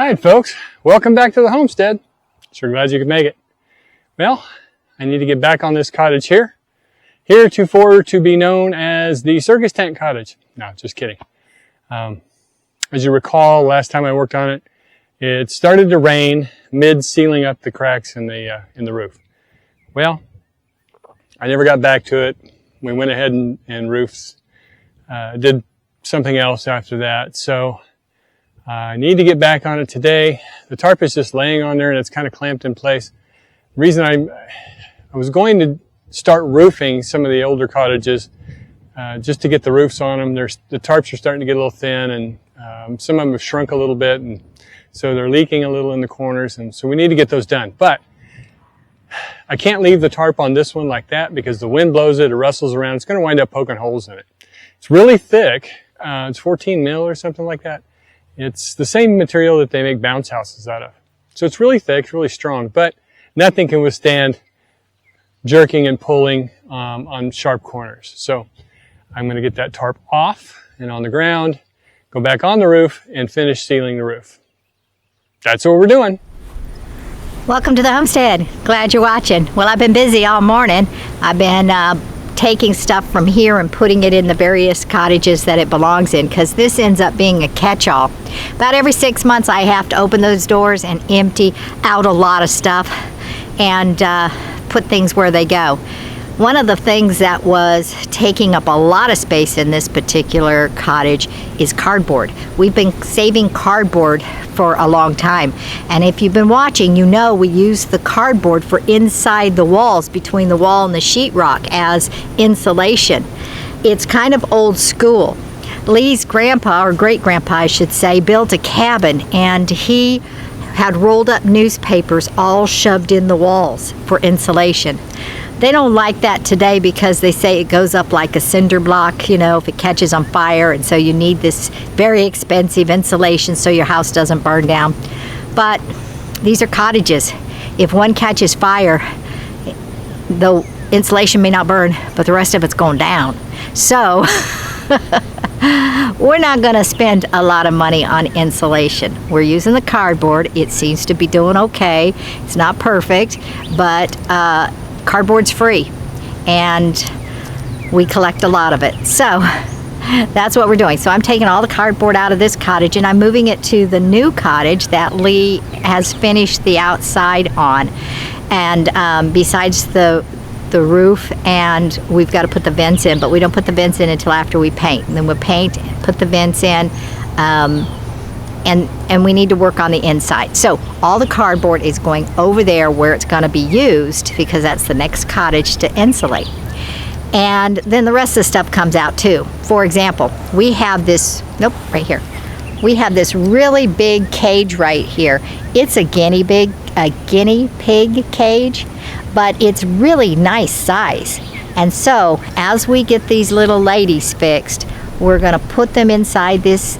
right, folks, welcome back to the homestead. Sure glad you could make it. Well, I need to get back on this cottage here. Heretofore to be known as the circus tent cottage. No, just kidding. As you recall, last time I worked on it, it started to rain mid sealing up the cracks in the roof. Well, I never got back to it. We went ahead and did something else after that. So I need to get back on it today. The tarp is just laying on there and it's kind of clamped in place. The reason I was going to start roofing some of the older cottages just to get the roofs on them. The tarps are starting to get a little thin, and some of them have shrunk a little bit, and so they're leaking a little in the corners, and so we need to get those done. But I can't leave the tarp on this one like that because the wind blows it rustles around. It's going to wind up poking holes in it. It's really thick. It's 14 mil or something like that. It's the same material that they make bounce houses out of. So it's really thick, it's really strong, but nothing can withstand jerking and pulling on sharp corners. So I'm going to get that tarp off and on the ground, go back on the roof, and finish sealing the roof. That's what we're doing. Welcome to the homestead. Glad you're watching. Well, I've been busy all morning. I've been taking stuff from here and putting it in the various cottages that it belongs in, because this ends up being a catch-all. About every 6 months I have to open those doors and empty out a lot of stuff and put things where they go. One of the things that was taking up a lot of space in this particular cottage is cardboard. We've been saving cardboard for a long time, and if you've been watching, you know we use the cardboard for inside the walls, between the wall and the sheetrock, as insulation. It's kind of old school. Lee's grandpa, or great-grandpa I should say, built a cabin, and he had rolled up newspapers all shoved in the walls for insulation. They don't like that today because they say it goes up like a cinder block, you know, if it catches on fire, and so you need this very expensive insulation so your house doesn't burn down. But these are cottages. If one catches fire, the insulation may not burn, but the rest of it's going down. So we're not going to spend a lot of money on insulation. We're using the cardboard. It seems to be doing okay. It's not perfect, but cardboard's free, and we collect a lot of it. So that's what we're doing. So I'm taking all the cardboard out of this cottage and I'm moving it to the new cottage that Lee has finished the outside on. And besides the roof, and we've got to put the vents in, but we don't put the vents in until after we paint. And then we'll paint, put the vents in, and we need to work on the inside. So all the cardboard is going over there where it's going to be used, because that's the next cottage to insulate. And then the rest of the stuff comes out too. For example, we have this, right here. We have this really big cage right here. It's a guinea pig cage, but it's really nice size. And so as we get these little ladies fixed, we're going to put them inside this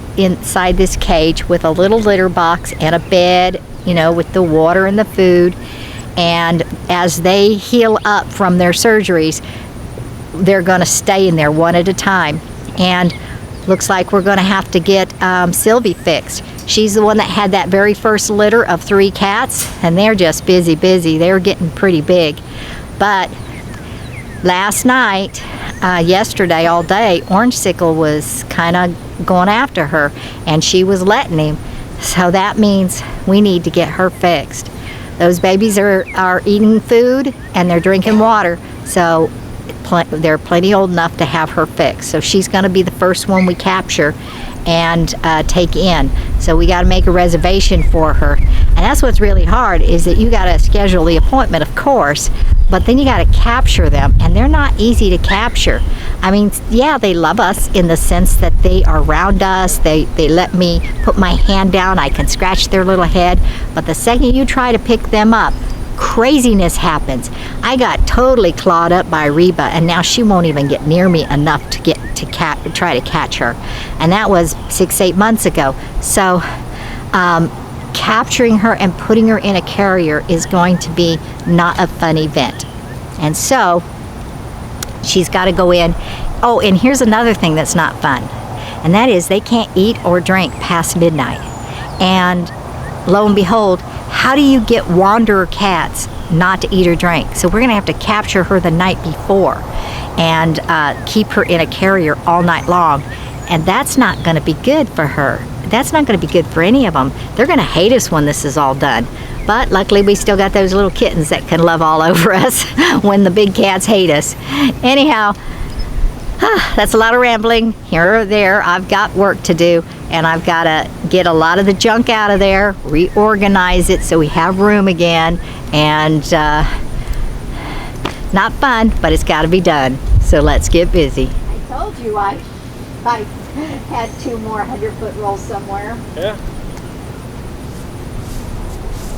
cage with a little litter box and a bed, you know, with the water and the food. And as they heal up from their surgeries, they're going to stay in there one at a time. And looks like we're going to have to get Sylvie fixed. She's the one that had that very first litter of 3 cats, and they're just busy. They're getting pretty big. But last night, yesterday all day, Orange Sickle was kind of going after her, and she was letting him. So that means we need to get her fixed. Those babies are eating food and they're drinking water, so they're plenty old enough to have her fixed. So she's going to be the first one we capture and take in. So we got to make a reservation for her. And that's what's really hard, is that you got to schedule the appointment, of course, but then you got to capture them, and they're not easy to capture. I mean, yeah, they love us in the sense that they are around us. They let me put my hand down. I can scratch their little head. But the second you try to pick them up, craziness happens. I got totally clawed up by Reba, and now she won't even get near me enough to try to catch her. And that was 6-8 months ago. So capturing her and putting her in a carrier is going to be not a fun event. And so she's got to go in. Oh, and here's another thing that's not fun, and that is they can't eat or drink past midnight. And lo and behold, how do you get wanderer cats not to eat or drink? So we're going to have to capture her the night before and keep her in a carrier all night long. And that's not going to be good for her. That's not going to be good for any of them. They're going to hate us when this is all done. But luckily we still got those little kittens that can love all over us when the big cats hate us. Anyhow, that's a lot of rambling here or there. I've got work to do, and I've got to get a lot of the junk out of there, reorganize it so we have room again, and not fun, but it's got to be done. So let's get busy. I told you I had 2 more 100-foot rolls somewhere. Yeah.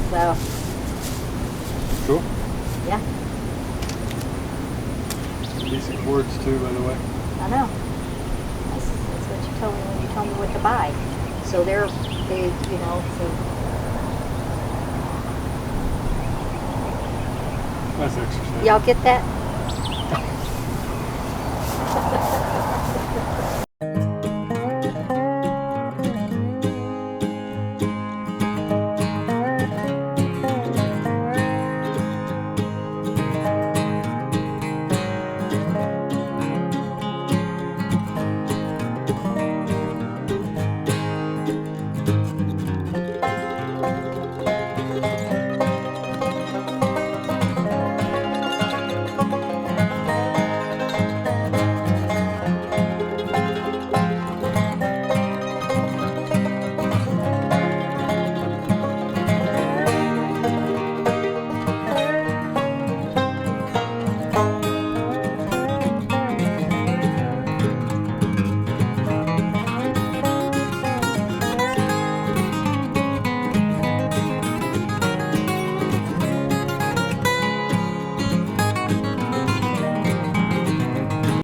So. Cool. Yeah. Decent cords too, by the way. I know. That's what you told me when you told me what to buy. So they're, you know, so. That's exercise. Y'all get that?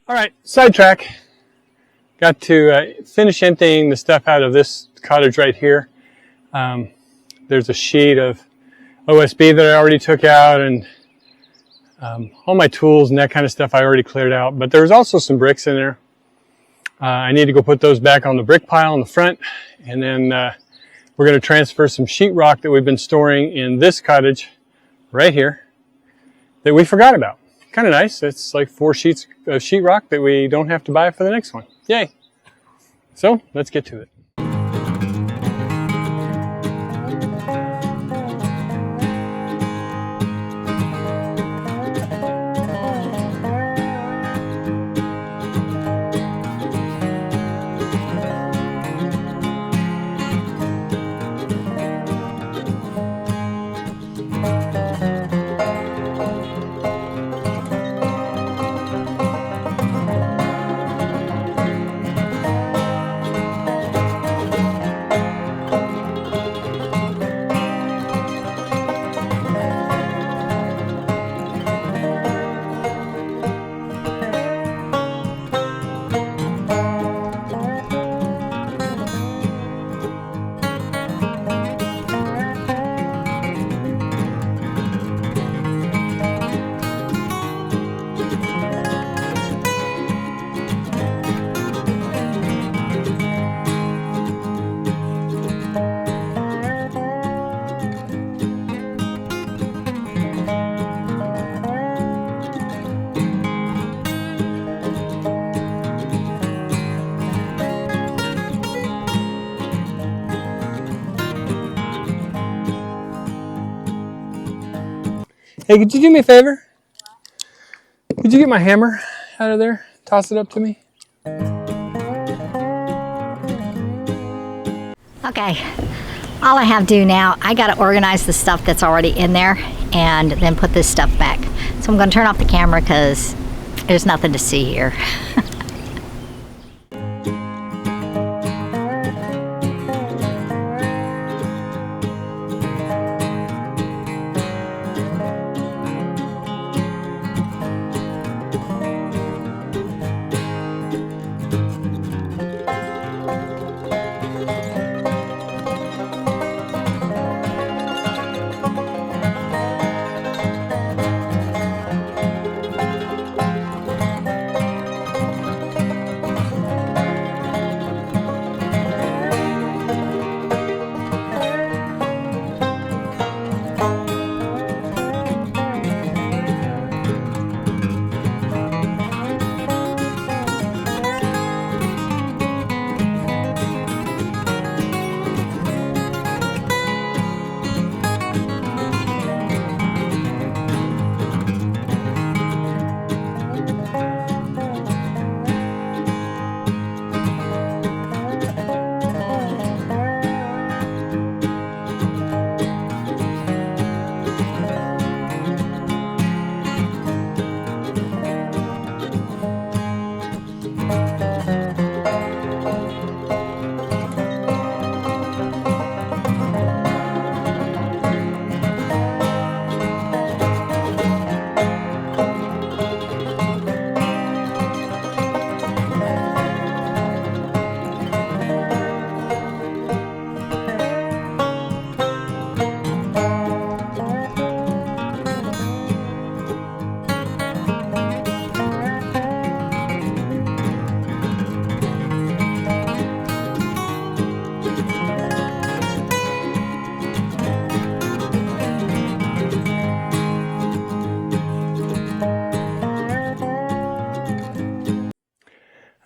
All right, sidetrack. Got to finish emptying the stuff out of this cottage right here. There's a sheet of OSB that I already took out, and all my tools and that kind of stuff I already cleared out. But there's also some bricks in there. I need to go put those back on the brick pile in the front, and then we're going to transfer some sheetrock that we've been storing in this cottage right here that we forgot about. Kind of nice. It's like 4 sheets of sheetrock that we don't have to buy for the next one. Yay! So let's get to it. Hey, could you do me a favor? Could you get my hammer out of there? Toss it up to me. Okay, all I have to do now, I got to organize the stuff that's already in there and then put this stuff back. So I'm going to turn off the camera because there's nothing to see here.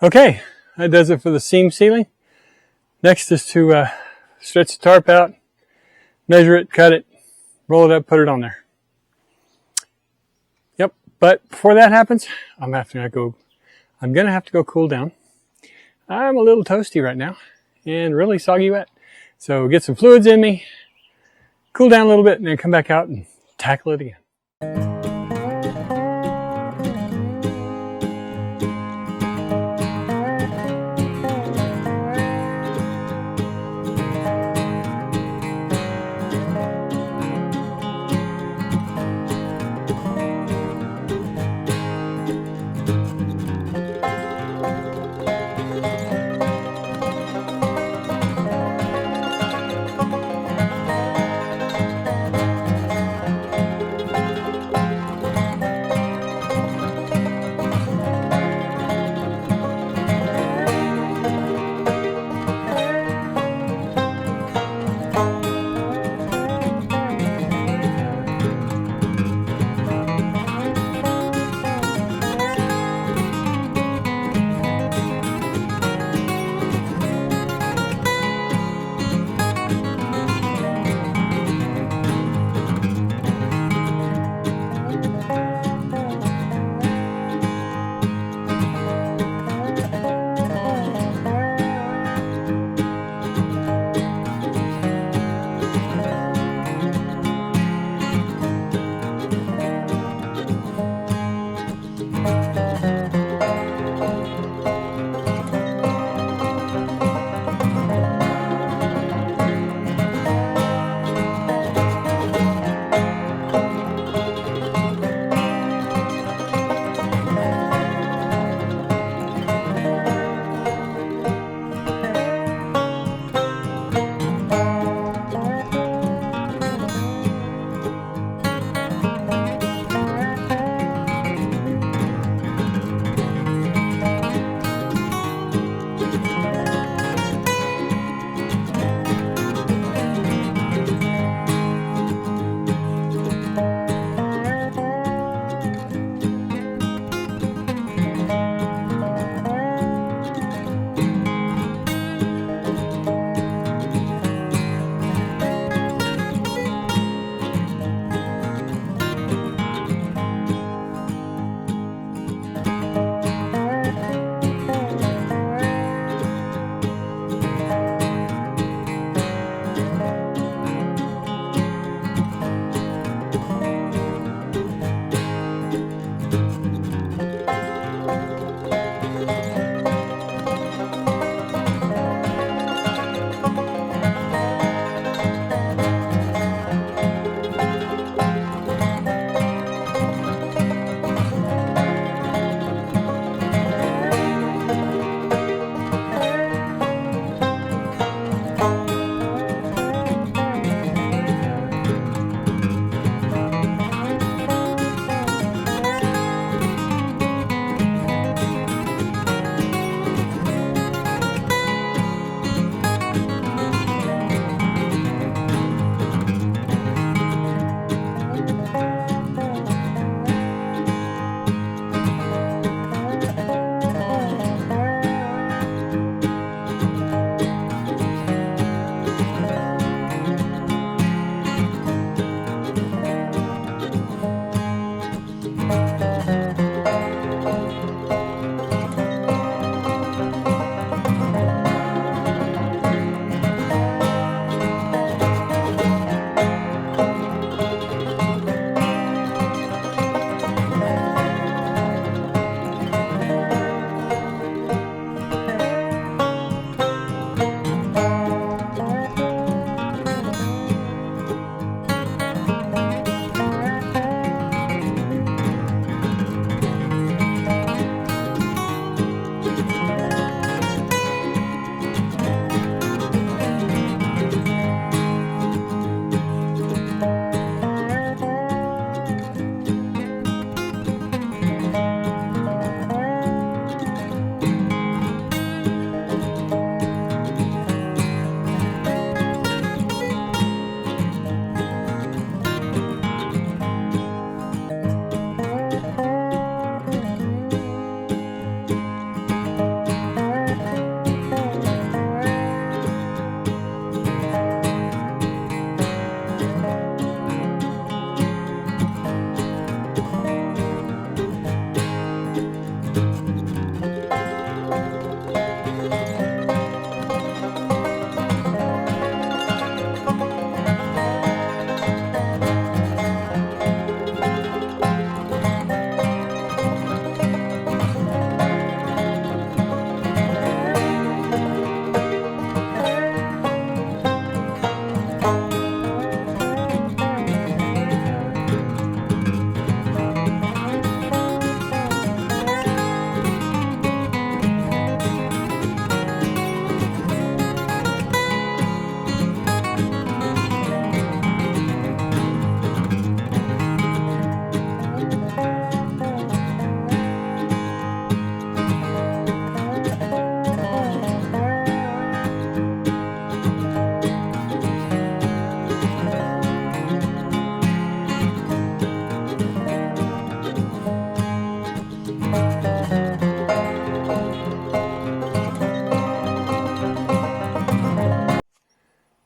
Okay, that does it for the seam sealing. Next is to stretch the tarp out, measure it, cut it, roll it up, put it on there. Yep, but before that happens, I'm gonna have to go cool down. I'm a little toasty right now and really soggy wet. So get some fluids in me, cool down a little bit, and then come back out and tackle it again.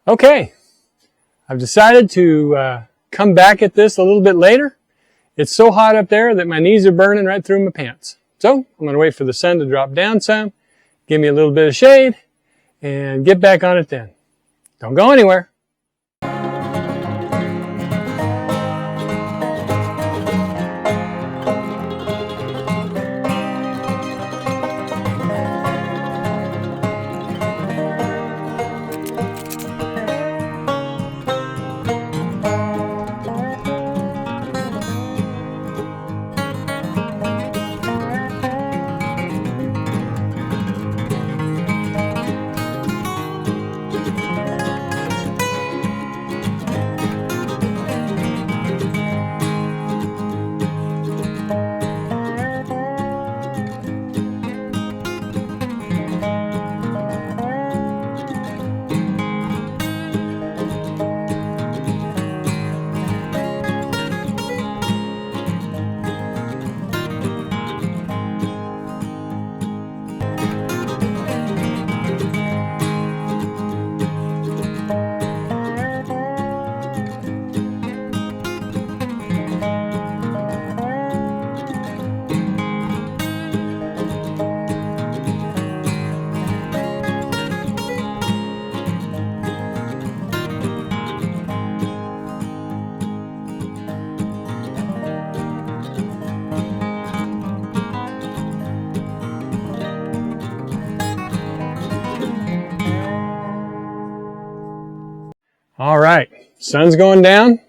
Okay, I've decided to come back at this a little bit later. It's so hot up there that my knees are burning right through my pants. So I'm going to wait for the sun to drop down some, give me a little bit of shade, and get back on it then. Don't go anywhere. All right, sun's going down,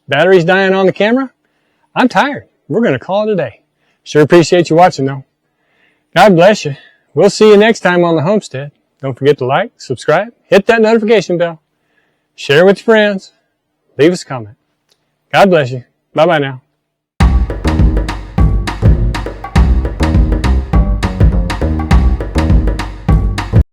battery's dying on the camera. I'm tired. We're going to call it a day. Sure appreciate you watching though. God bless you. We'll see you next time on the homestead. Don't forget to like, subscribe, hit that notification bell, share with your friends, leave us a comment. God bless you. Bye-bye now.